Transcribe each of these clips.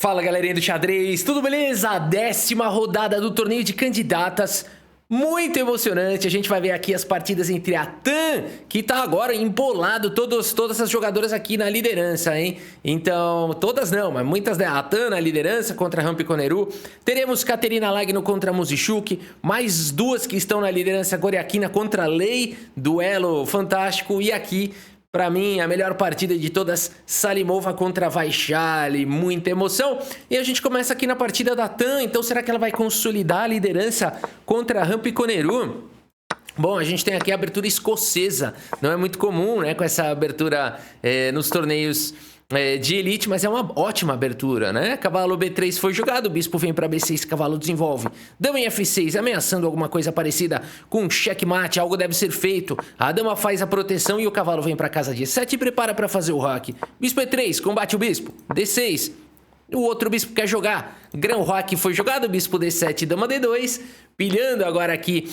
Fala galerinha do xadrez, tudo beleza? A 10ª rodada do torneio de candidatas, muito emocionante. A gente vai ver aqui as partidas entre a Tan, que tá agora embolado, todas as jogadoras aqui na liderança, hein? Então, todas não, mas muitas, né? A Tan na liderança contra a Rampikoneru. Teremos Katerina Lagno contra a Musishuk, mais duas que estão na liderança, Goriakina contra a Lei, duelo fantástico. E aqui, pra mim, a melhor partida de todas, Salimova contra Vaishali, muita emoção. E a gente começa aqui na partida da Tan, então será que ela vai consolidar a liderança contra a Rampikoneru? Bom, a gente tem aqui a abertura escocesa, não é muito comum, né, com essa abertura nos torneios de elite, mas é uma ótima abertura, né? Cavalo B3 foi jogado, o bispo vem para B6, cavalo desenvolve. Dama em F6, ameaçando alguma coisa parecida com checkmate, algo deve ser feito. A dama faz a proteção e o cavalo vem para casa de 7 e prepara para fazer o roque. Bispo E3, combate o bispo. D6. O outro bispo quer jogar. Grão roque foi jogado, bispo D7, dama D2. Pilhando agora aqui,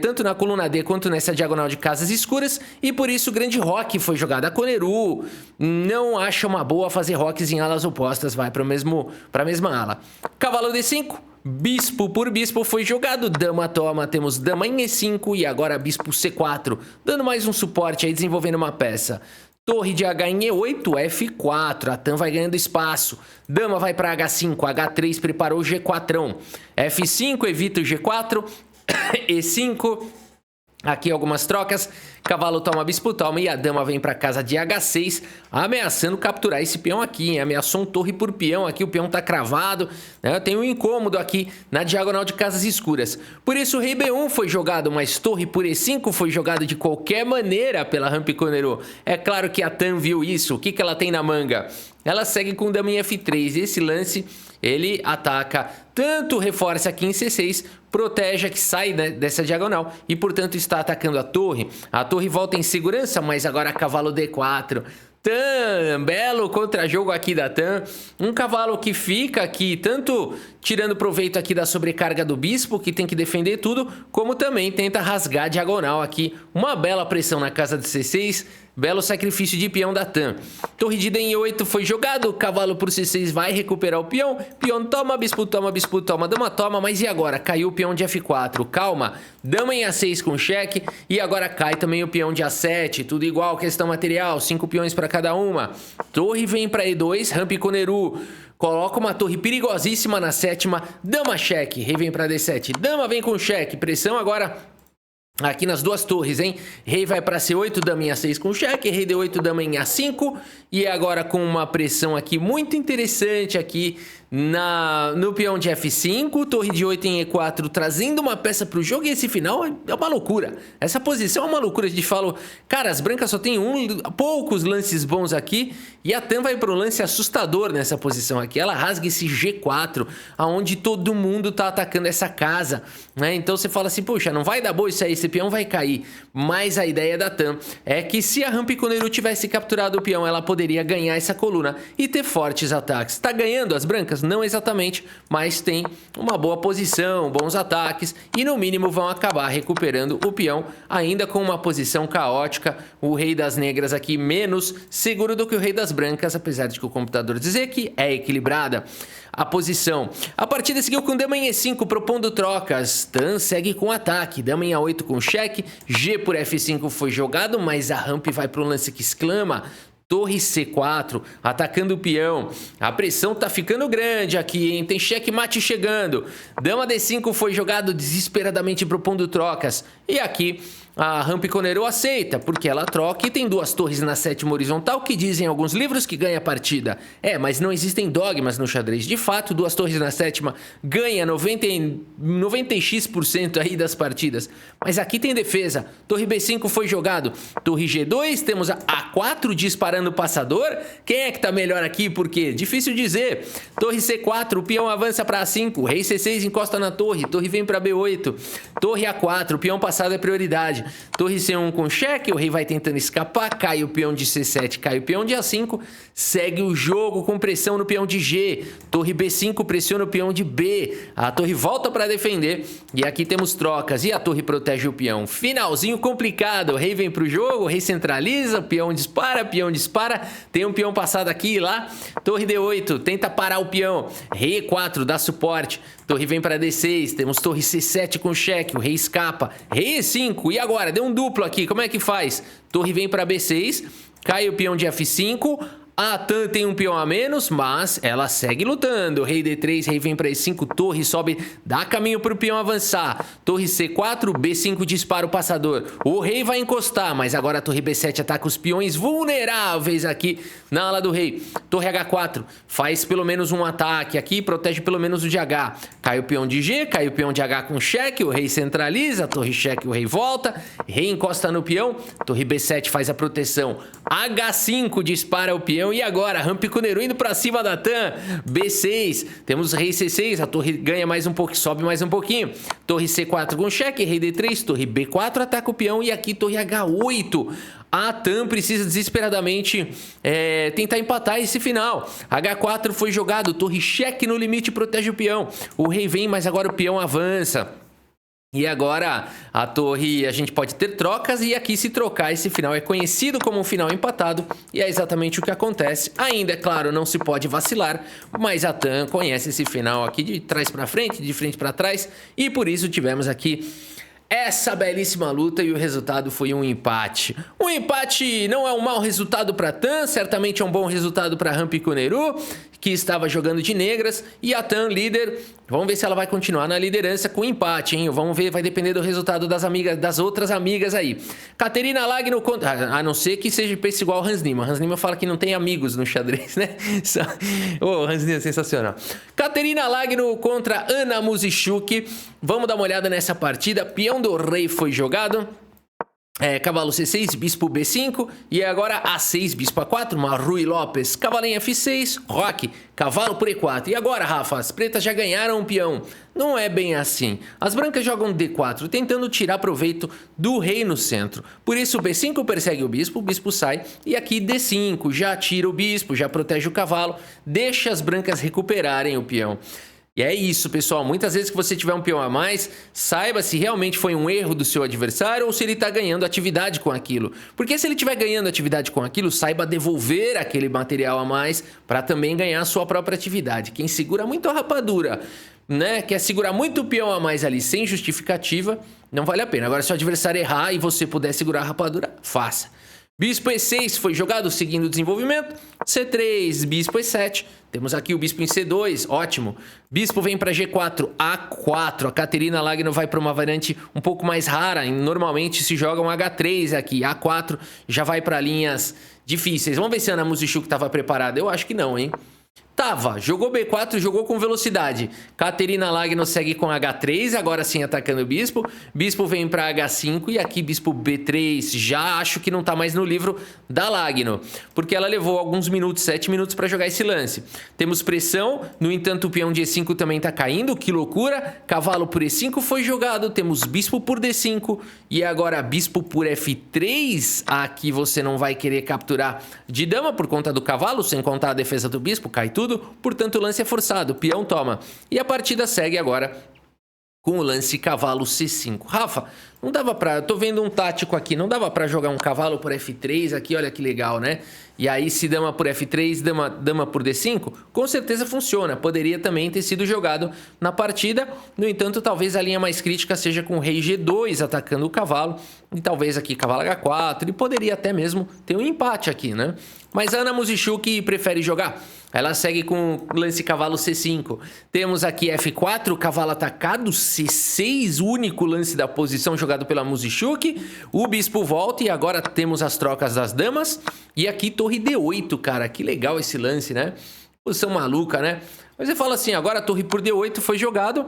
tanto na coluna D quanto nessa diagonal de casas escuras. E por isso o grande roque foi jogado. A Koneru não acha uma boa fazer roques em alas opostas. Vai para a mesma ala. Cavalo D5. Bispo por bispo foi jogado, dama toma, temos dama em E5 e agora bispo C4. Dando mais um suporte aí, desenvolvendo uma peça. Torre de H em E8, F4, a Tan vai ganhando espaço. Dama vai para H5, H3 preparou o G4. F5 evita o G4, E5, aqui algumas trocas. Cavalo toma, bispo toma e a dama vem para casa de H6, ameaçando capturar esse peão aqui, hein? Ameaçou um torre por peão, aqui o peão tá cravado, né? Tem um incômodo aqui na diagonal de casas escuras. Por isso o rei B1 foi jogado, mas torre por E5 foi jogado de qualquer maneira pela Rampikoneru. É claro que a Tan viu isso, o que ela tem na manga? Ela segue com dama em F3, esse lance ele ataca, tanto reforça aqui em C6, protege que sai, né, dessa diagonal e portanto está atacando a torre. A torre volta em segurança, mas agora cavalo D4. Tan, belo contra-jogo aqui da Tan. Um cavalo que fica aqui, tanto tirando proveito aqui da sobrecarga do bispo, que tem que defender tudo, como também tenta rasgar a diagonal aqui. Uma bela pressão na casa de C6, belo sacrifício de peão da Tan. Torre de D em E8 foi jogado, cavalo por C6 vai recuperar o peão. Peão toma, bispo toma, dama toma, mas e agora? Caiu o peão de F4, calma. Dama em A6 com cheque e agora cai também o peão de A7, tudo igual, questão material, 5 peões para cada uma. Torre vem para E2, Rampikoneru coloca uma torre perigosíssima na 7ª, dama cheque, rei vem para D7, dama vem com cheque, pressão agora aqui nas duas torres, hein? Rei vai para C8, dama em A6 com cheque, rei D8, dama em A5 e agora com uma pressão aqui muito interessante aqui no peão de F5, torre de 8 em E4, trazendo uma peça para o jogo e esse final é uma loucura. Essa posição é uma loucura, a gente fala, cara, as brancas só tem poucos lances bons aqui e a Tan vai para um lance assustador nessa posição aqui. Ela rasga esse G4, aonde todo mundo tá atacando essa casa, né? Então você fala assim, puxa, não vai dar boa isso aí, esse peão vai cair. Mas a ideia da Tan é que se a Rampikoneru tivesse capturado o peão, ela poderia ganhar essa coluna e ter fortes ataques. Tá ganhando as brancas? Não exatamente, mas tem uma boa posição, bons ataques e no mínimo vão acabar recuperando o peão, ainda com uma posição caótica. O rei das negras aqui menos seguro do que o rei das brancas, apesar de que o computador dizer que é equilibrada a posição. A partida seguiu com dama em E5, propondo trocas. Tan segue com ataque, dama em A8 com cheque, G por F5 foi jogado, mas a Ramp vai para um lance que exclama. Torre C4, atacando o peão. A pressão tá ficando grande aqui, hein? Tem checkmate chegando. Dama D5 foi jogado desesperadamente propondo trocas. E aqui a Rampikoneru aceita, porque ela troca e tem duas torres na 7ª horizontal que dizem alguns livros que ganha a partida. Mas não existem dogmas no xadrez. De fato, duas torres na 7ª ganha 90x% aí das partidas. Mas aqui tem defesa. Torre B5 foi jogado. Torre G2, temos a A4 disparando o passador. Quem é que tá melhor aqui? Porque difícil dizer. Torre C4, o peão avança para A5. Rei C6 encosta na torre. Torre vem para B8. Torre A4, o peão passado é prioridade. velocidade. Torre C1 com cheque, o rei vai tentando escapar, cai o peão de C7, cai o peão de A5, segue o jogo com pressão no peão de G. Torre B5 pressiona o peão de B, a torre volta para defender e aqui temos trocas e a torre protege o peão. Finalzinho complicado, o rei vem pro jogo, o rei centraliza, o peão dispara, tem um peão passado aqui e lá. Torre D8, tenta parar o peão, rei E4, dá suporte. Torre vem para D6, temos torre C7 com cheque, o rei escapa. Rei E5, e agora? Deu um duplo aqui, como é que faz? Torre vem para B6, cai o peão de F5... A Tan tem um peão a menos, mas ela segue lutando. Rei D3, rei vem para E5, torre sobe, dá caminho para o peão avançar. Torre C4, B5 dispara o passador. O rei vai encostar, mas agora a torre B7 ataca os peões vulneráveis aqui na ala do rei. Torre H4 faz pelo menos um ataque aqui, protege pelo menos o de H. Cai o peão de G, cai o peão de H com cheque, o rei centraliza, torre cheque, o rei volta. Rei encosta no peão, torre B7 faz a proteção. H5 dispara o peão. E agora, Rampico-Neru indo pra cima da Tan. B6, temos rei C6, a torre ganha mais um pouco, sobe mais um pouquinho. Torre C4 com cheque, rei D3, torre B4 ataca o peão e aqui torre H8. A Tan precisa desesperadamente tentar empatar esse final. H4 foi jogado, torre cheque no limite protege o peão. O rei vem, mas agora o peão avança. E agora a torre, a gente pode ter trocas e aqui se trocar esse final é conhecido como um final empatado e é exatamente o que acontece. Ainda, é claro, não se pode vacilar, mas a Tan conhece esse final aqui de trás para frente, de frente para trás e por isso tivemos aqui essa belíssima luta e o resultado foi um empate. Um empate não é um mau resultado para Tan, certamente é um bom resultado para Rampico-Neru, que estava jogando de negras, e a Tan líder. Vamos ver se ela vai continuar na liderança com empate, hein? Vamos ver, vai depender do resultado das outras amigas aí. Caterina Lagno contra... A não ser que seja pense igual o Hans Niemann. Hans Niemann fala que não tem amigos no xadrez, né? Oh, Hans Niemann é sensacional. Caterina Lagno contra Ana Muzichuk. Vamos dar uma olhada nessa partida. Peão do rei foi jogado. Cavalo C6, bispo B5 e agora A6, bispo A4, Marrui Lopes, cavalinho F6, Roque, cavalo por E4. E agora, Rafa, as pretas já ganharam um peão. Não é bem assim. As brancas jogam D4, tentando tirar proveito do rei no centro. Por isso, B5 persegue o bispo sai. E aqui D5, já tira o bispo, já protege o cavalo, deixa as brancas recuperarem o peão. E é isso, pessoal. Muitas vezes que você tiver um peão a mais, saiba se realmente foi um erro do seu adversário ou se ele está ganhando atividade com aquilo. Porque se ele estiver ganhando atividade com aquilo, saiba devolver aquele material a mais para também ganhar a sua própria atividade. Quem segura muito a rapadura, né? Quer segurar muito o peão a mais ali sem justificativa, não vale a pena. Agora, se o adversário errar e você puder segurar a rapadura, faça. Bispo E6 foi jogado seguindo o desenvolvimento. C3, bispo E7. Temos aqui o bispo em C2, ótimo. Bispo vem para G4, A4. A Caterina Lagno vai para uma variante um pouco mais rara. Normalmente se joga um H3 aqui. A4 já vai para linhas difíceis. Vamos ver se a Ana Muzichuk estava preparada. Eu acho que não, hein? Tava, jogou B4, jogou com velocidade. Caterina Lagno segue com H3, agora sim atacando o bispo. Bispo vem para H5 e aqui bispo B3. Já acho que não tá mais no livro da Lagno, porque ela levou alguns minutos, 7 minutos para jogar esse lance. Temos pressão, no entanto o peão de E5 também tá caindo, que loucura. Cavalo por E5 foi jogado, temos bispo por D5 e agora bispo por F3. Aqui você não vai querer capturar de dama por conta do cavalo, sem contar a defesa do bispo, cai tudo. Portanto, o lance é forçado, o peão toma. E a partida segue agora com o lance cavalo C5. Rafa, não dava pra... Tô vendo um tático aqui, não dava pra jogar um cavalo por F3 aqui, olha que legal, né? E aí, se dama por F3, dama por D5, com certeza funciona. Poderia também ter sido jogado na partida. No entanto, talvez a linha mais crítica seja com o rei G2 atacando o cavalo. E talvez aqui cavalo H4. E poderia até mesmo ter um empate aqui, né? Mas a Ana Muzichuk prefere jogar. Ela segue com o lance cavalo C5. Temos aqui F4, cavalo atacado, C6, o único lance da posição jogado pela Muzichuk. O bispo volta e agora temos as trocas das damas. E aqui torre D8, cara. Que legal esse lance, né? Posição maluca, né? Mas você fala assim, agora a torre por D8 foi jogado.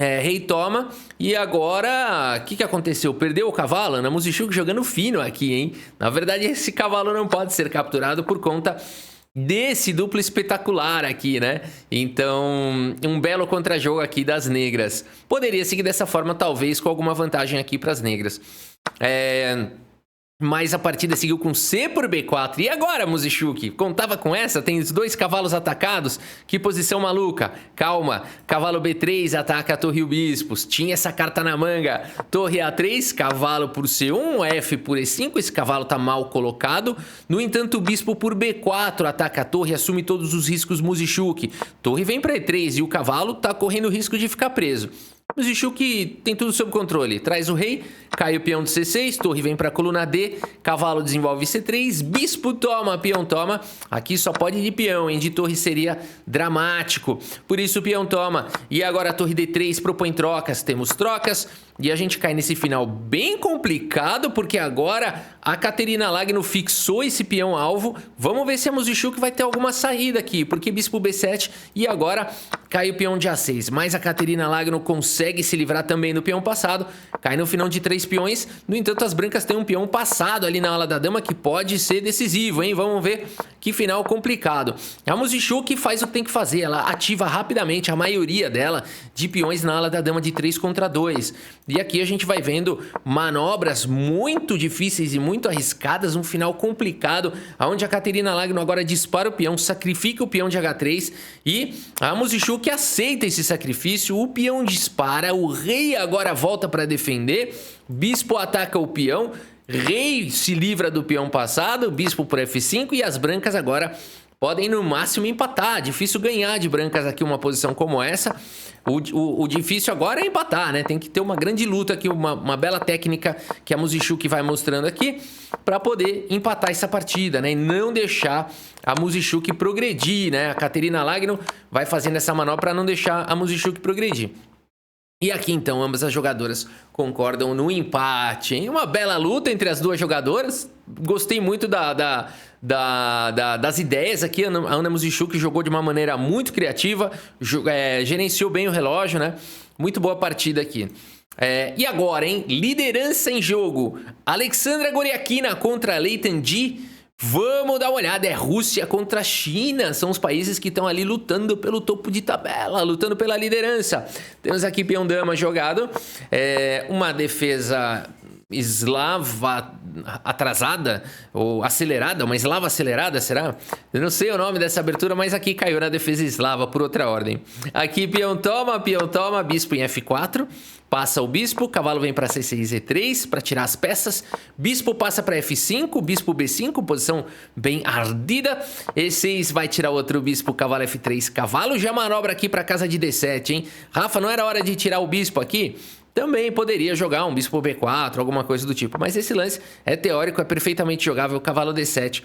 Rei toma. E agora, o que aconteceu? Perdeu o cavalo? Ana Muzichuk jogando fino aqui, hein? Na verdade, esse cavalo não pode ser capturado por conta desse duplo espetacular aqui, né? Então, um belo contra-jogo aqui das negras. Poderia seguir dessa forma, talvez, com alguma vantagem aqui para as negras. Mas a partida seguiu com C por B4. E agora, Muzichuk? Contava com essa? Tem os 2 cavalos atacados? Que posição maluca. Calma. Cavalo B3 ataca a torre e o bispo. Tinha essa carta na manga. Torre A3, cavalo por C1, F por E5. Esse cavalo tá mal colocado. No entanto, o bispo por B4 ataca a torre e assume todos os riscos Muzichuk. Torre vem para E3 e o cavalo tá correndo o risco de ficar preso. Muzichuk tem tudo sob controle. Traz o rei, cai o peão de C6, torre vem para a coluna D, cavalo desenvolve C3, bispo toma, peão toma. Aqui só pode de peão, hein? De torre seria dramático. Por isso o peão toma. E agora a torre D3 propõe trocas. Temos trocas e a gente cai nesse final bem complicado, porque agora a Caterina Lagno fixou esse peão alvo. Vamos ver se a Muzichuk vai ter alguma saída aqui, porque bispo B7 e agora cai o peão de A6. Mas a Caterina Lagno consegue se livrar também do peão passado. Cai no final de 3 peões. No entanto, as brancas têm um peão passado ali na ala da dama que pode ser decisivo, hein? Vamos ver que final complicado. A Muzichuk faz o que tem que fazer. Ela ativa rapidamente a maioria dela de peões na ala da dama de 3 contra 2. E aqui a gente vai vendo manobras muito difíceis e muito arriscadas. Um final complicado, onde a Caterina Lagno agora dispara o peão, sacrifica o peão de H3 e a Muzichuk aceita esse sacrifício. O peão dispara, o rei agora volta para defender, bispo ataca o peão, rei se livra do peão passado, bispo por F5 e as brancas agora podem no máximo empatar. Difícil ganhar de brancas aqui uma posição como essa. O difícil agora é empatar, né? Tem que ter uma grande luta aqui, uma bela técnica que a Muzichuk vai mostrando aqui para poder empatar essa partida, né? E não deixar a Muzichuk progredir, né? A Caterina Lagno vai fazendo essa manobra para não deixar a Muzichuk progredir. E aqui, então, ambas as jogadoras concordam no empate, hein? Uma bela luta entre as duas jogadoras. Gostei muito das ideias aqui. A Ana Muzichuk jogou de uma maneira muito criativa, gerenciou bem o relógio, né? Muito boa partida aqui. E agora, hein? Liderança em jogo. Alexandra Goriakina contra Leitan Ji. Vamos dar uma olhada, é Rússia contra China, são os países que estão ali lutando pelo topo de tabela, lutando pela liderança. Temos aqui peão dama jogado, uma defesa eslava atrasada ou acelerada, uma eslava acelerada, será? Eu não sei o nome dessa abertura, mas aqui caiu na defesa eslava por outra ordem. Aqui peão toma, bispo em F4. Passa o bispo, cavalo vem para C6 E3 para tirar as peças. Bispo passa para F5, bispo B5, posição bem ardida. E6 vai tirar outro bispo, cavalo F3, cavalo já manobra aqui para casa de D7, hein? Rafa, não era hora de tirar o bispo aqui? Também poderia jogar um bispo B4, alguma coisa do tipo. Mas esse lance é teórico, é perfeitamente jogável, cavalo D7.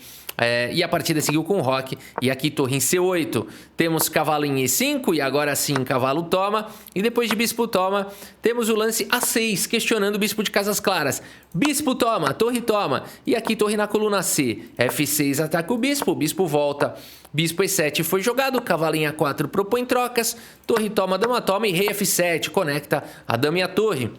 E a partida seguiu com o roque. E aqui torre em C8. Temos cavalo em E5 e agora sim cavalo toma. E depois de bispo toma, temos o lance A6, questionando o bispo de casas claras. Bispo toma, torre toma. E aqui torre na coluna C. F6 ataca o bispo volta. Bispo E7 foi jogado, cavalo em A4 propõe trocas, torre toma, dama toma e rei F7 conecta a dama e a torre.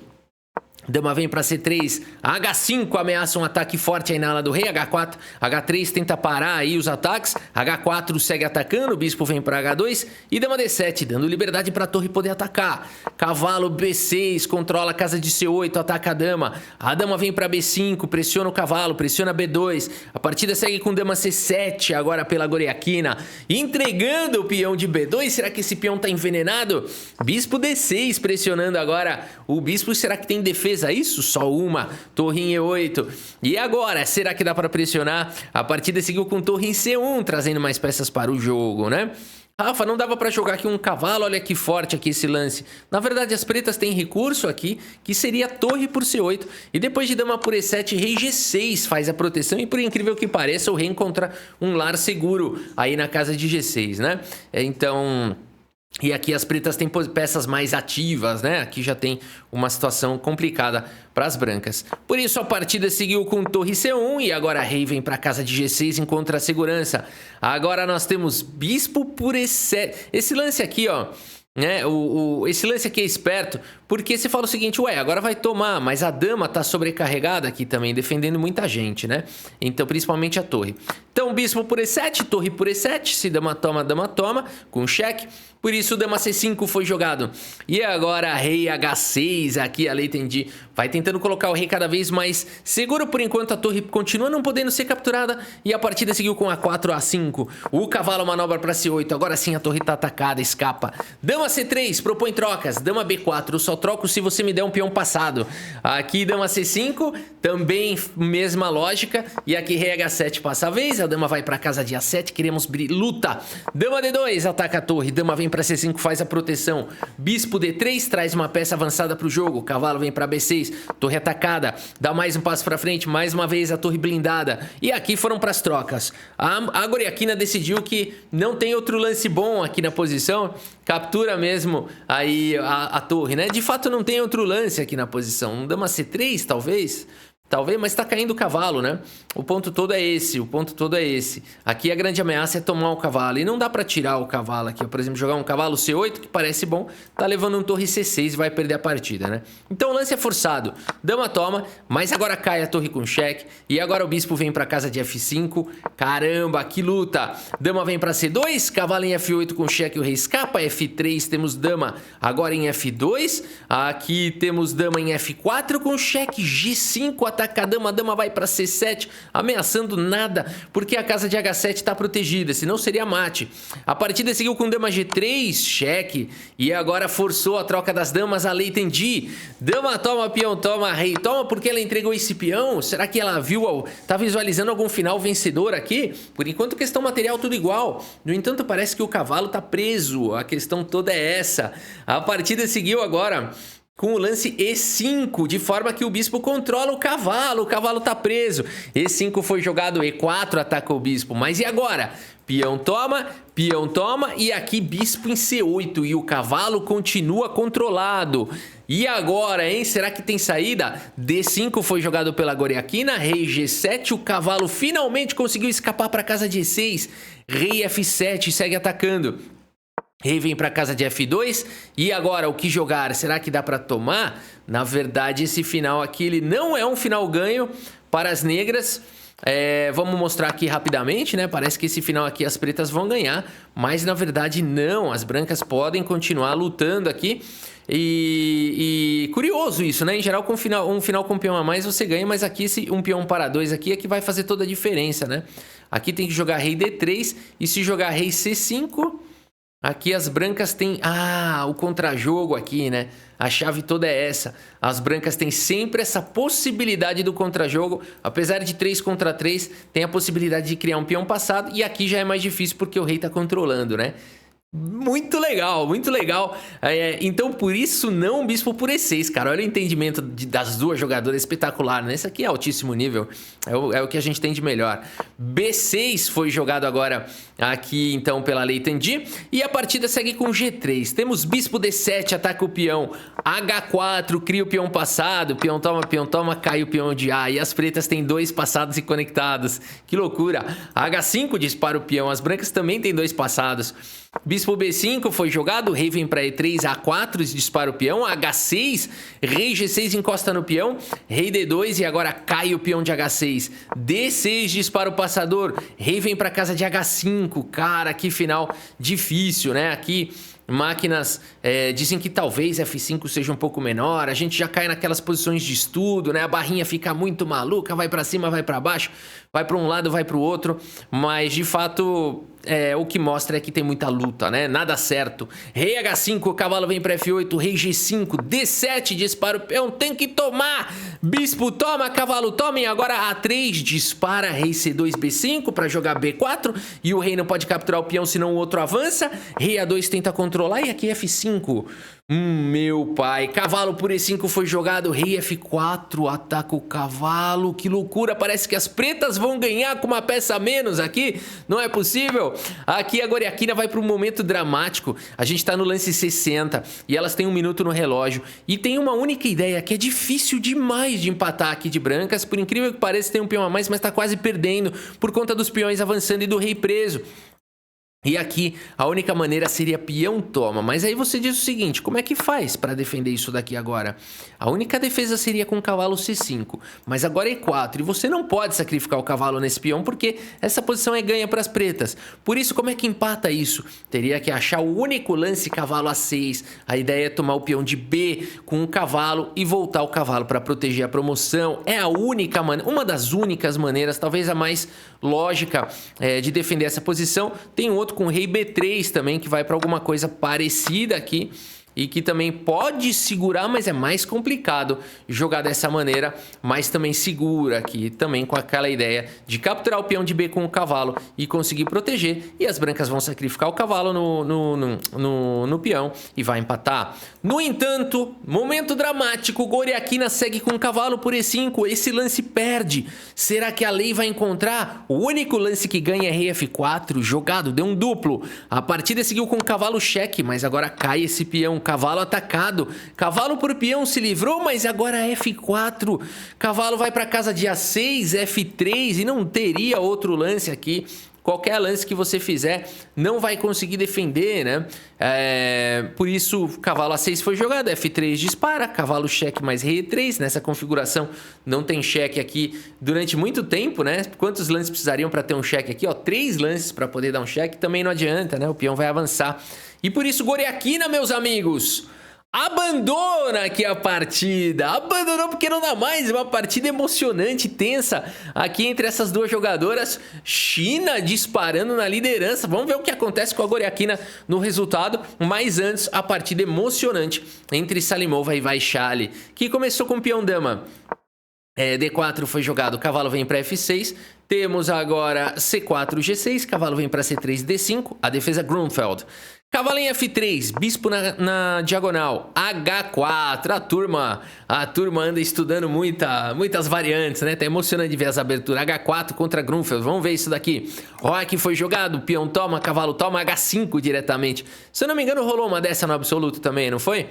Dama vem para C3, H5 ameaça um ataque forte aí na ala do rei, H4, H3 tenta parar aí os ataques, H4 segue atacando, bispo vem para H2 e dama D7, dando liberdade para a torre poder atacar. Cavalo B6 controla a casa de C8, ataca a dama vem para B5, pressiona o cavalo, pressiona B2, a partida segue com dama C7 agora pela Goriakina, entregando o peão de B2, será que esse peão tá envenenado? Bispo D6 pressionando agora o bispo, será que tem defesa? Isso? Só uma. Torre em E8. E agora? Será que dá para pressionar? A partida seguiu com torre em C1, trazendo mais peças para o jogo, né? Rafa, não dava para jogar aqui um cavalo? Olha que forte aqui esse lance. Na verdade, as pretas têm recurso aqui, que seria torre por C8. E depois de dama por E7, rei G6 faz a proteção. E por incrível que pareça, o rei encontra um lar seguro aí na casa de G6, né? Então... E aqui as pretas têm peças mais ativas, né? Aqui já tem uma situação complicada para as brancas. Por isso a partida seguiu com torre C1 e agora rei vem para casa de G6 encontra a segurança. Agora nós temos bispo por E7. Esse lance aqui, ó... Esse lance aqui é esperto, Porque você fala o seguinte, ué, agora vai tomar, mas a dama tá sobrecarregada aqui também, defendendo muita gente, né? Então, principalmente a torre. Então, bispo por E7, torre por E7, se dama toma, com cheque. Por isso, dama C5 foi jogado. E agora, rei H6, aqui a lei entendi. Vai tentando colocar o rei cada vez mais seguro. Por enquanto, a torre continua não podendo ser capturada. E a partida seguiu com A4, A5. O cavalo manobra para C8. Agora sim, a torre tá atacada, escapa. Dama C3, propõe trocas. Dama B4, eu só troco se você me der um peão passado. Aqui, dama C5, também mesma lógica. E aqui, rei H7 passa a vez. A dama vai para casa de A7, queremos luta. Dama D2, ataca a torre. Dama vem para C5, faz a proteção. Bispo D3, traz uma peça avançada para o jogo. Cavalo vem para B6, torre atacada. Dá mais um passo para frente, mais uma vez a torre blindada. E aqui foram para as trocas. A Goriakina decidiu que não tem outro lance bom aqui na posição. Captura mesmo aí a torre, né? De fato não tem outro lance aqui na posição. Um dama C3, talvez... Talvez, mas tá caindo o cavalo, né? O ponto todo é esse, Aqui a grande ameaça é tomar o cavalo. E não dá pra tirar o cavalo aqui. Por exemplo, jogar um cavalo C8, que parece bom. Tá levando um torre C6 e vai perder a partida, né? Então o lance é forçado. Dama toma, mas agora cai a torre com cheque. E agora o bispo vem pra casa de F5. Caramba, que luta! Dama vem pra C2, cavalo em F8 com cheque, o rei escapa. F3, temos dama agora em F2. Aqui temos dama em F4 com cheque, G5, ataca a dama vai para C7, ameaçando nada, porque a casa de H7 está protegida, senão seria mate. A partida seguiu com dama G3, cheque, e agora forçou a troca das damas, a lei entendi. Dama toma, peão toma, rei toma, porque ela entregou esse peão? Será que ela viu, tá visualizando algum final vencedor aqui? Por enquanto, questão material tudo igual. No entanto, parece que o cavalo tá preso, a questão toda é essa. A partida seguiu agora com o lance E5, de forma que o bispo controla o cavalo tá preso. E5 foi jogado, E4 ataca o bispo, mas e agora? Peão toma, e aqui bispo em C8 e o cavalo continua controlado. E agora, hein? Será que tem saída? D5 foi jogado pela Goriakina, rei G7, o cavalo finalmente conseguiu escapar para casa de E6, rei F7 segue atacando. Rei vem para casa de F2 e agora o que jogar? Será que dá para tomar? Na verdade, esse final aqui ele não é um final ganho para as negras. Vamos mostrar aqui rapidamente, né? Parece que esse final aqui as pretas vão ganhar, mas na verdade não. As brancas podem continuar lutando aqui. E curioso isso, né? Em geral, com um final com peão a mais você ganha, mas aqui um peão para 2 aqui é que vai fazer toda a diferença, né? Aqui tem que jogar rei D3 e se jogar rei C5... Aqui as brancas têm... o contrajogo aqui, né? A chave toda é essa. As brancas têm sempre essa possibilidade do contrajogo. Apesar de 3 contra 3, tem a possibilidade de criar um peão passado. E aqui já é mais difícil porque o rei tá controlando, né? Muito legal, muito legal. Então, por isso, não bispo por E6, cara. Olha o entendimento das duas jogadoras, espetacular, né? Isso aqui é altíssimo nível. É o que a gente tem de melhor. B6 foi jogado agora aqui, então, pela lei Tandi. E a partida segue com G3. Temos bispo D7, ataca o peão. H4, cria o peão passado. Peão toma, cai o peão de A. E as pretas têm 2 passados e conectados. Que loucura. H5 dispara o peão. As brancas também têm 2 passados. Bispo B5 foi jogado, rei vem para E3, A4 dispara o peão, H6, rei G6 encosta no peão, rei D2 e agora cai o peão de H6, D6 dispara o passador, rei vem para casa de H5, cara, que final difícil, né? Aqui máquinas dizem que talvez F5 seja um pouco menor, a gente já cai naquelas posições de estudo, né? A barrinha fica muito maluca, vai para cima, vai para baixo, vai para um lado, vai para o outro, mas de fato o que mostra é que tem muita luta, né? Nada certo. Rei H5, o cavalo vem para F8, rei G5, D7 dispara o peão, tem que tomar. Bispo toma, cavalo toma e agora A3 dispara, rei C2, B5 para jogar B4 e o rei não pode capturar o peão senão o outro avança. Rei A2 tenta controlar e aqui F5. Meu pai, cavalo por E5 foi jogado, rei F4 ataca o cavalo, que loucura, parece que as pretas vão ganhar com uma peça a menos aqui, não é possível. Aqui a Goriakina vai para um momento dramático, a gente está no lance 60 e elas têm 1 minuto no relógio e tem uma única ideia que é difícil demais de empatar aqui de brancas, por incrível que pareça tem um peão a mais, mas está quase perdendo por conta dos peões avançando e do rei preso. E aqui a única maneira seria peão toma, mas aí você diz o seguinte, como é que faz para defender isso daqui agora? A única defesa seria com o cavalo C5, mas agora é E4 e você não pode sacrificar o cavalo nesse peão porque essa posição é ganha para as pretas. Por isso, como é que empata isso? Teria que achar o único lance cavalo A6, a ideia é tomar o peão de B com o cavalo e voltar o cavalo para proteger a promoção. É a única maneira, uma das únicas maneiras, talvez a mais lógica de defender essa posição. Tem outro com rei B3 também, que vai para alguma coisa parecida aqui e que também pode segurar, mas é mais complicado jogar dessa maneira, mas também segura aqui, também com aquela ideia de capturar o peão de B com o cavalo e conseguir proteger, e as brancas vão sacrificar o cavalo no peão e vai empatar. No entanto, momento dramático, Goriakina segue com o cavalo por E5, esse lance perde. Será que a lei vai encontrar? O único lance que ganha é rei F4, jogado, deu um duplo. A partida seguiu com o cavalo cheque, mas agora cai esse peão. Cavalo atacado, cavalo por peão se livrou, mas agora F4, cavalo vai para casa de A6, F3 e não teria outro lance aqui. Qualquer lance que você fizer não vai conseguir defender, né? Por isso, cavalo A6 foi jogado, F3 dispara, cavalo cheque mais rei E3. Nessa configuração não tem cheque aqui durante muito tempo, né? Quantos lances precisariam para ter um cheque aqui? Ó, 3 lances para poder dar um cheque, também não adianta, né? O peão vai avançar. E por isso, Goriakina, meus amigos, abandona aqui a partida, abandonou porque não dá mais, uma partida emocionante, tensa aqui entre essas duas jogadoras, China disparando na liderança, vamos ver o que acontece com a Goriakina no resultado, mas antes a partida emocionante entre Salimova e Vaishali, que começou com peão dama. D4 foi jogado, cavalo vem para F6, temos agora C4, G6, cavalo vem para C3, D5, a defesa Grunfeld. Cavalo em F3, bispo na diagonal, H4, a turma anda estudando muitas variantes, né? Tá emocionante de ver as aberturas, H4 contra Grunfeld, vamos ver isso daqui. Roque foi jogado, peão toma, cavalo toma, H5 diretamente. Se eu não me engano rolou uma dessa no absoluto também, não foi?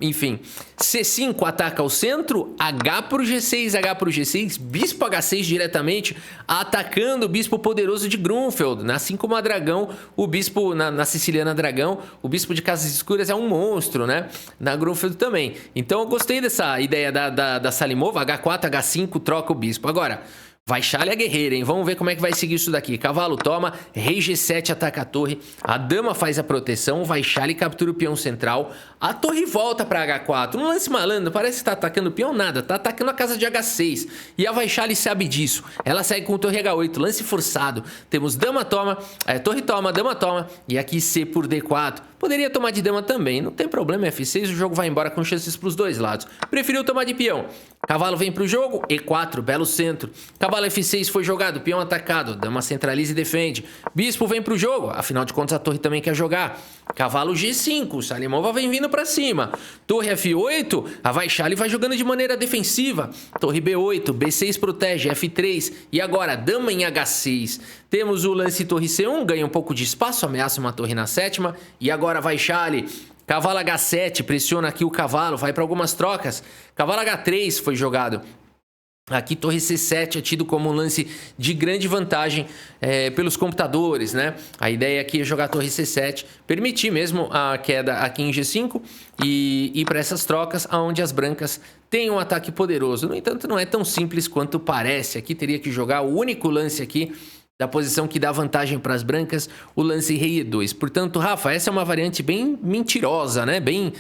Enfim, C5 ataca o centro, H pro G6, bispo H6 diretamente, atacando o bispo poderoso de Grunfeld, assim como a dragão, o bispo na siciliana dragão, o bispo de casas escuras é um monstro, né? Na Grunfeld também. Então eu gostei dessa ideia da Salimova, H4, H5, troca o bispo. Agora, Vaishali é guerreira, hein? Vamos ver como é que vai seguir isso daqui. Cavalo toma, rei G7 ataca a torre, a dama faz a proteção, Vaishali captura o peão central, a torre volta para H4. Um lance malandro, parece que tá atacando o peão, nada, tá atacando a casa de H6. E a Vaishali sabe disso. Ela segue com torre H8, lance forçado. Temos dama toma, torre toma, dama toma, e aqui C por D4. Poderia tomar de dama também, não tem problema, F6, o jogo vai embora com chances para os dois lados. Preferiu tomar de peão. Cavalo vem pro jogo, E4, belo centro. Cavalo F6 foi jogado, peão atacado, dama centraliza e defende. Bispo vem pro jogo, afinal de contas a torre também quer jogar. Cavalo G5, Salimova vem vindo pra cima. Torre F8, a Vaishali vai jogando de maneira defensiva. Torre B8, B6 protege, F3. E agora, dama em H6. Temos o lance torre C1, ganha um pouco de espaço, ameaça uma torre na sétima. E agora Vaishali, cavalo H7, pressiona aqui o cavalo, vai para algumas trocas. Cavalo H3 foi jogado. Aqui torre C7 é tido como um lance de grande vantagem pelos computadores, né? A ideia aqui é jogar torre C7, permitir mesmo a queda aqui em G5 e ir para essas trocas onde as brancas têm um ataque poderoso. No entanto, não é tão simples quanto parece. Aqui teria que jogar o único lance aqui da posição que dá vantagem para as brancas, o lance rei E2. Portanto, Rafa, essa é uma variante bem mentirosa, né? Bem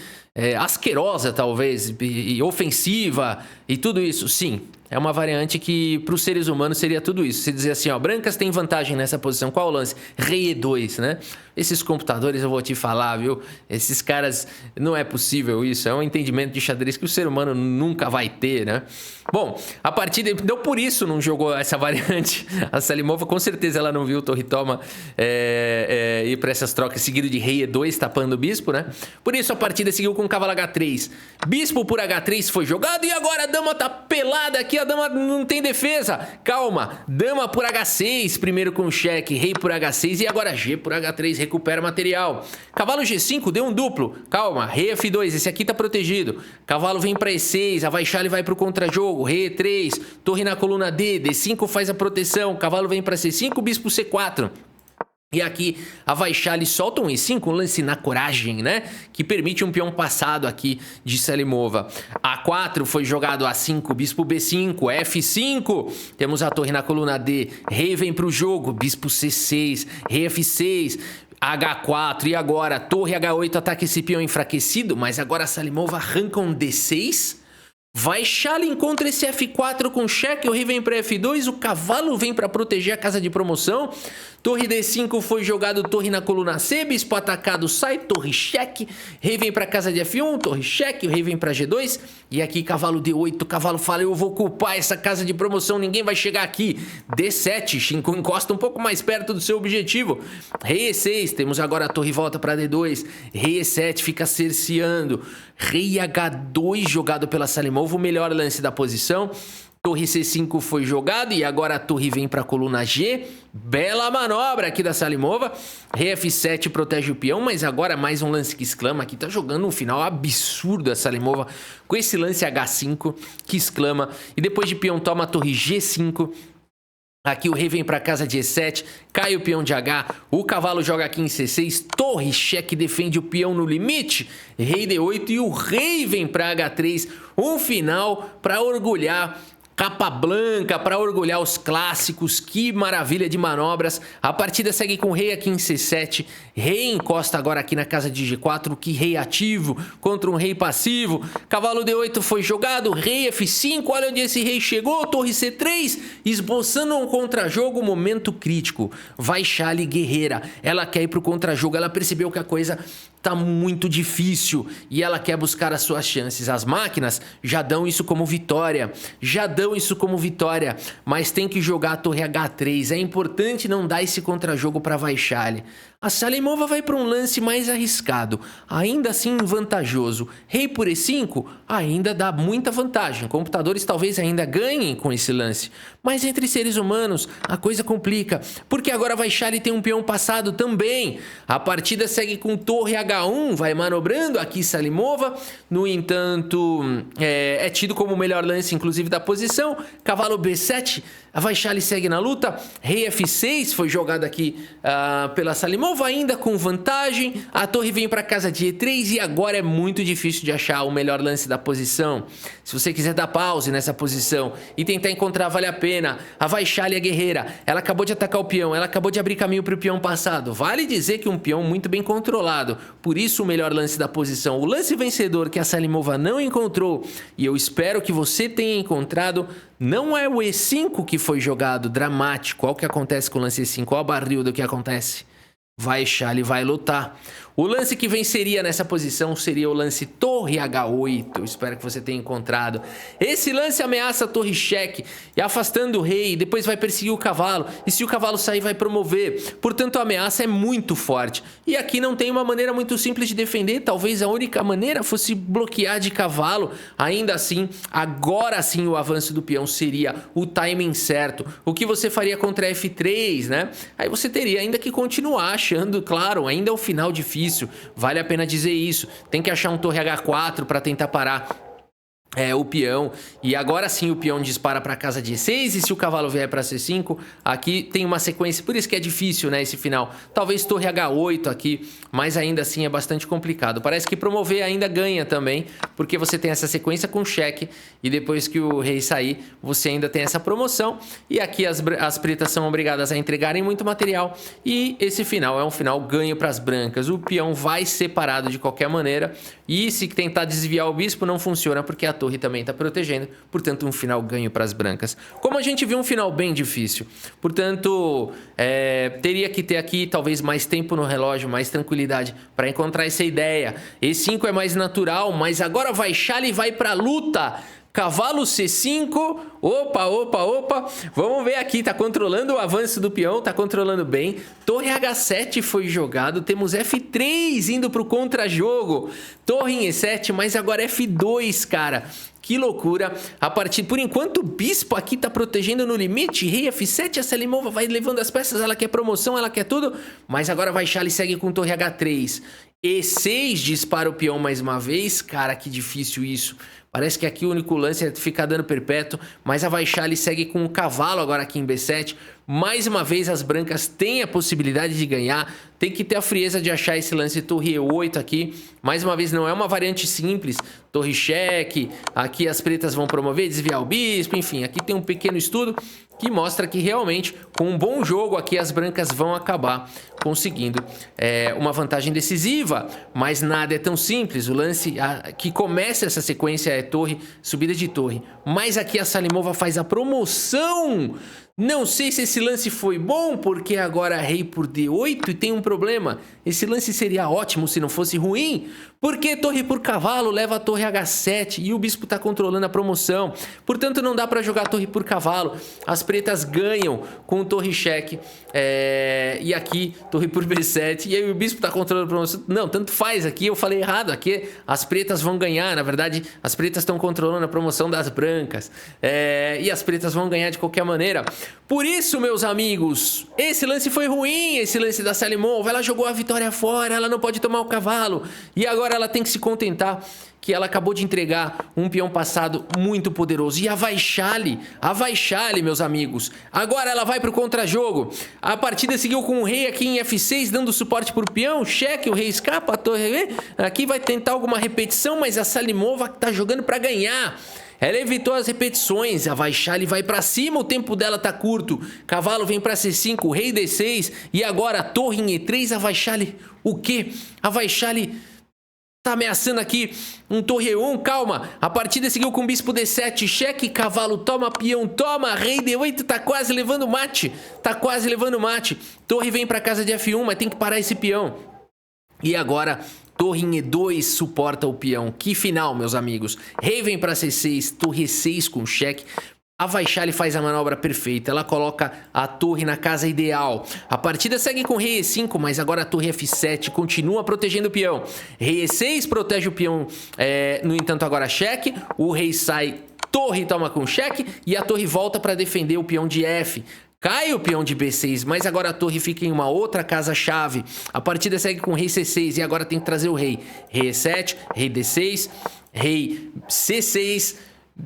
asquerosa, talvez, e ofensiva e tudo isso. Sim, é uma variante que para os seres humanos seria tudo isso. Você dizer assim, ó, brancas têm vantagem nessa posição. Qual o lance? Rei E2, né? Esses computadores, eu vou te falar, viu? Esses caras, não é possível isso. É um entendimento de xadrez que o ser humano nunca vai ter, né? Bom, a partida, então por isso não jogou essa variante. A Salimova, com certeza, ela não viu o torre toma ir para essas trocas seguido de rei E2, tapando o bispo, né? Por isso a partida seguiu com cavalo H3. Bispo por H3 foi jogado e agora a dama tá pelada aqui. A dama não tem defesa. Calma. Dama por H6, primeiro com cheque. Rei por H6 e agora G por H3, recupera material. Cavalo G5, deu um duplo. Calma. Rei F2, esse aqui tá protegido. Cavalo vem para E6, a Vaishali vai pro contra-jogo. Rei E3, torre na coluna D. D5 faz a proteção. Cavalo vem para C5, bispo C4. E aqui a Vaishali solta um E5, um lance na coragem, né? Que permite um peão passado aqui de Salimova. A4 foi jogado A5, bispo B5, F5. Temos a torre na coluna D. Rei vem pro jogo, bispo C6, rei F6. H4 e agora torre H8 ataca esse peão enfraquecido. Mas agora a Salimova arranca um D6. Vaishali encontra esse F4 com cheque, o rei vem para F2, o cavalo vem para proteger a casa de promoção. Torre D5 foi jogado, torre na coluna C, bispo atacado sai, torre cheque, rei vem para casa de F1, torre cheque, o rei vem para G2. E aqui cavalo D8, o cavalo fala, eu vou ocupar essa casa de promoção, ninguém vai chegar aqui. D7, Shinko encosta um pouco mais perto do seu objetivo. Rei E6, temos agora a torre volta para D2, rei E7 fica cerceando. Rei H2 jogado pela Salimova, o melhor lance da posição. Torre C5 foi jogado e agora a torre vem para a coluna G. Bela manobra aqui da Salimova. Rei F7 protege o peão, mas agora mais um lance que exclama. Aqui tá jogando um final absurdo a Salimova com esse lance H5 que exclama. E depois de peão toma a torre G5. Aqui o rei vem para casa de E7, cai o peão de H, o cavalo joga aqui em C6, torre cheque defende o peão no limite, rei D8 e o rei vem para H3, um final para orgulhar capa branca, para orgulhar os clássicos, que maravilha de manobras. A partida segue com rei aqui em C7, rei encosta agora aqui na casa de G4, que rei ativo contra um rei passivo. Cavalo D8 foi jogado, rei F5, olha onde esse rei chegou, torre C3, esboçando um contrajogo, momento crítico. Vaishali guerreira, ela quer ir pro contrajogo, ela percebeu que a coisa tá muito difícil e ela quer buscar as suas chances. As máquinas já dão isso como vitória, mas tem que jogar a torre H3. É importante não dar esse contrajogo para Vaishali. A Salimova vai para um lance mais arriscado, ainda assim vantajoso. Rei por E5 ainda dá muita vantagem. Computadores talvez ainda ganhem com esse lance. Mas entre seres humanos a coisa complica, porque agora Vaishali tem um peão passado também. A partida segue com torre H1, vai manobrando aqui Salimova. No entanto, é tido como o melhor lance inclusive da posição. Cavalo B7, a Vaishali segue na luta. Rei F6 foi jogado aqui pela Salimova, ainda com vantagem. A torre vem para casa de E3 e agora é muito difícil de achar o melhor lance da posição. Se você quiser dar pause nessa posição e tentar encontrar, vale a pena. A Vaishali é guerreira, ela acabou de atacar o peão, ela acabou de abrir caminho para o peão passado. Vale dizer que um peão muito bem controlado, por isso o melhor lance da posição. O lance vencedor que a Salimova não encontrou, e eu espero que você tenha encontrado, não é o E5 que foi jogado, dramático. Olha o que acontece com o lance E5, olha o barril do que acontece. Vaishali vai lutar. O lance que venceria nessa posição seria o lance torre H8. Eu espero que você tenha encontrado. Esse lance ameaça a torre cheque e afastando o rei, depois vai perseguir o cavalo. E se o cavalo sair, vai promover. Portanto, a ameaça é muito forte. E aqui não tem uma maneira muito simples de defender. Talvez a única maneira fosse bloquear de cavalo. Ainda assim, agora sim o avanço do peão seria o timing certo. O que você faria contra F3, né? Aí você teria ainda que continuar achando, claro, ainda é um final difícil. Vale a pena dizer isso. Tem que achar um torre H4 para tentar parar o peão. E agora sim o peão dispara para casa de E6. E se o cavalo vier para C5, aqui tem uma sequência. Por isso que é difícil, né, esse final. Talvez torre H8 aqui, mas ainda assim é bastante complicado. Parece que promover ainda ganha também, porque você tem essa sequência com cheque. E depois que o rei sair, você ainda tem essa promoção. E aqui as pretas são obrigadas a entregarem muito material. E esse final é um final ganho para as brancas. O peão vai separado de qualquer maneira. E se tentar desviar o bispo, não funciona, porque a torre também está protegendo, portanto um final ganho para as brancas. Como a gente viu, um final bem difícil, portanto teria que ter aqui talvez mais tempo no relógio, mais tranquilidade para encontrar essa ideia. E5 é mais natural, mas agora Vaishali vai para a luta. Cavalo C5, opa, vamos ver aqui, tá controlando o avanço do peão, tá controlando bem. Torre H7 foi jogado, temos F3 indo pro contra-jogo. Torre em E7, mas agora F2, cara. Que loucura. A partir, por enquanto, o bispo aqui tá protegendo no limite. Rei F7, a Salimova vai levando as peças, ela quer promoção, ela quer tudo. Mas agora Vaishali segue com torre H3. E6 dispara o peão mais uma vez. Cara, que difícil isso. Parece que aqui o único lance é ficar dando perpétuo, mas a Vaishali segue com o cavalo agora aqui em B7. Mais uma vez as brancas têm a possibilidade de ganhar. Tem que ter a frieza de achar esse lance torre E8 aqui. Mais uma vez não é uma variante simples. Torre cheque, aqui as pretas vão promover, desviar o bispo, enfim. Aqui tem um pequeno estudo que mostra que realmente com um bom jogo aqui as brancas vão acabar conseguindo uma vantagem decisiva. Mas nada é tão simples. O lance que começa essa sequência é torre, subida de torre. Mas aqui a Salimova faz a promoção. Não sei se esse lance foi bom, porque agora rei por D8 e tem um problema. Esse lance seria ótimo se não fosse ruim, porque torre por cavalo leva a torre H7 e o bispo tá controlando a promoção. Portanto, não dá pra jogar torre por cavalo. As pretas ganham com torre cheque e aqui torre por B7 e aí o bispo tá controlando a promoção. Não, tanto faz aqui, eu falei errado. Aqui as pretas vão ganhar, na verdade as pretas estão controlando a promoção das brancas e as pretas vão ganhar de qualquer maneira. Por isso, meus amigos, esse lance foi ruim, esse lance da Salimova. Ela jogou a vitória fora, ela não pode tomar o cavalo. E agora ela tem que se contentar que ela acabou de entregar um peão passado muito poderoso. E a Vaishali, meus amigos, agora ela vai pro contra-jogo. A partida seguiu com o rei aqui em F6, dando suporte pro peão. Cheque, o rei escapa, a torre aqui vai tentar alguma repetição, mas a Salimova tá jogando pra ganhar. Ela evitou as repetições, a Vaishali vai pra cima, o tempo dela tá curto. Cavalo vem pra C5, rei D6 e agora a torre em E3, a Vaishali... O quê? A Vaishali tá ameaçando aqui um torre E1, calma. A partida seguiu com bispo D7, cheque, cavalo toma, peão toma, rei D8, tá quase levando mate. Torre vem pra casa de F1, mas tem que parar esse peão. E agora... torre em E2 suporta o peão. Que final, meus amigos. Rei vem para C6, torre E6 com cheque. A Vaishali faz a manobra perfeita. Ela coloca a torre na casa ideal. A partida segue com rei E5, mas agora a torre F7 continua protegendo o peão. Rei E6 protege o peão, no entanto agora cheque. O rei sai, torre toma com cheque e a torre volta para defender o peão de F. Cai o peão de B6, mas agora a torre fica em uma outra casa-chave. A partida segue com rei C6 e agora tem que trazer o rei. Rei E7, rei D6, rei C6,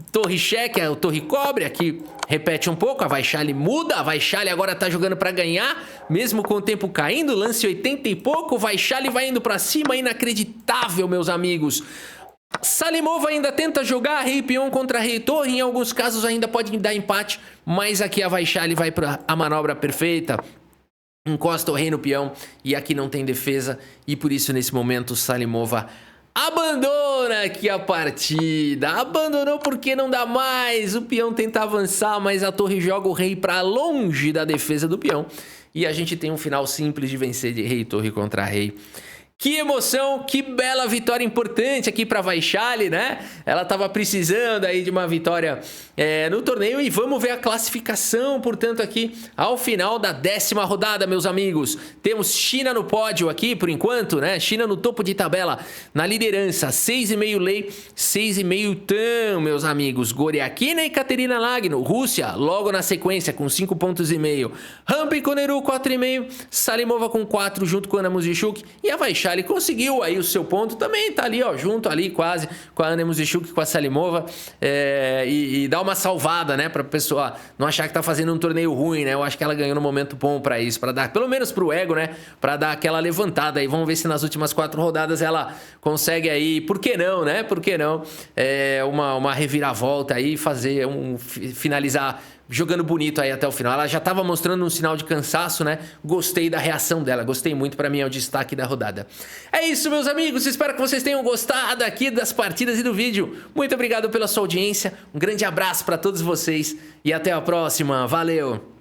torre cheque, a torre cobre. Aqui repete um pouco, a Vaishali muda. A Vaishali agora tá jogando pra ganhar, mesmo com o tempo caindo. Lance 80 e pouco, Vaishali vai indo pra cima. Inacreditável, meus amigos. Salimova ainda tenta jogar rei peão contra rei torre, em alguns casos ainda pode dar empate, mas aqui a Vaishali vai para a manobra perfeita, encosta o rei no peão e aqui não tem defesa e por isso nesse momento Salimova abandona aqui a partida, abandonou porque não dá mais, o peão tenta avançar, mas a torre joga o rei para longe da defesa do peão e a gente tem um final simples de vencer de rei torre contra rei. Que emoção, que bela vitória importante aqui para Vaishali, né? Ela tava precisando aí de uma vitória no torneio e vamos ver a classificação, portanto, aqui ao final da 10ª rodada, meus amigos. Temos China no pódio aqui, por enquanto, né? China no topo de tabela, na liderança, 6,5 Lei, 6,5 Tan, meus amigos. Goriakina e Katerina Lagno, Rússia, logo na sequência, com 5,5 pontos. Rampik Koneru, 4,5. Salimova com 4, junto com Ana Muzychuk. E a Vaishali conseguiu aí o seu ponto, também tá ali, ó, junto ali quase com a Ana Muzychuk, com a Salimova, e dá uma salvada, né, pra pessoa não achar que tá fazendo um torneio ruim, né? Eu acho que ela ganhou no momento bom pra isso, pra dar, pelo menos pro ego, né, pra dar aquela levantada aí. Vamos ver se nas últimas 4 rodadas ela consegue aí, por que não, né? Por que não? Uma reviravolta aí, fazer finalizar jogando bonito aí até o final. Ela já estava mostrando um sinal de cansaço, né? Gostei da reação dela, gostei muito, para mim é o destaque da rodada. É isso, meus amigos, espero que vocês tenham gostado aqui das partidas e do vídeo. Muito obrigado pela sua audiência, um grande abraço para todos vocês e até a próxima, valeu!